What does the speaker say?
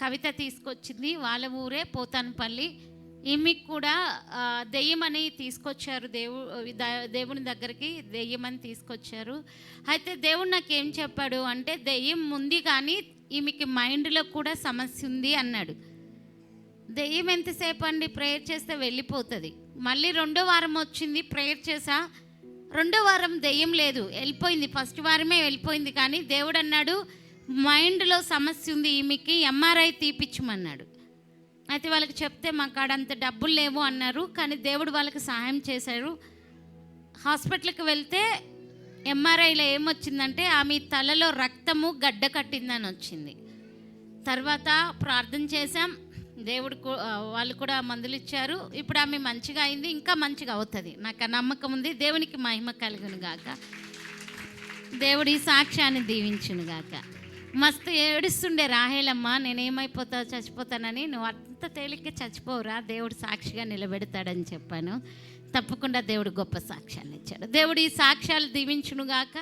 కవిత తీసుకొచ్చింది, వాళ్ళ ఊరే పోతాన్పల్లి. ఈమెకు కూడా దెయ్యమని తీసుకొచ్చారు, దేవుని దగ్గరికి దెయ్యమని తీసుకొచ్చారు. అయితే దేవుడు నాకేం చెప్పాడు అంటే, దెయ్యం ఉంది కానీ ఈమెకి మైండ్లో కూడా సమస్య ఉంది అన్నాడు. దెయ్యం ఎంతసేపు అండి, ప్రేయర్ చేస్తే వెళ్ళిపోతుంది. మళ్ళీ 2వ వారం వచ్చింది, ప్రేయర్ చేసా, 2వ వారం దెయ్యం లేదు, వెళ్ళిపోయింది. ఫస్ట్ వారమే వెళ్ళిపోయింది. కానీ దేవుడు అన్నాడు, మైండ్లో సమస్య ఉంది ఈమెకి, ఎంఆర్ఐ తీపిచ్చమన్నాడు. అయితే వాళ్ళకి చెప్తే మా కాడ అంత డబ్బులు లేవు అన్నారు. కానీ దేవుడు వాళ్ళకి సహాయం చేశారు. హాస్పిటల్కి వెళ్తే ఎంఆర్ఐలో ఏమొచ్చిందంటే ఆమె తలలో రక్తము గడ్డ కట్టిందని వచ్చింది. తర్వాత ప్రార్థన చేశాం, దేవుడు వాళ్ళు కూడా మందులు ఇచ్చారు. ఇప్పుడు ఆమె మంచిగా అయింది, ఇంకా మంచిగా అవుతుంది, నాకు ఆ నమ్మకం ఉంది. దేవునికి మహిమ కలుగును గాక, దేవుడు ఈ సాక్ష్యాన్ని దీవించును గాక. మస్తు ఏడుస్తుండే రాహేలమ్మ, నేనేమైపోతా చచ్చిపోతానని. నువ్వు అంత తేలిగ్గా చచ్చిపోవురా, దేవుడు సాక్షిగా నిలబెడతాడని చెప్పాను. తప్పకుండా దేవుడు గొప్ప సాక్ష్యాన్ని ఇచ్చాడు. దేవుడు ఈ సాక్ష్యాలు దీవించును గాక.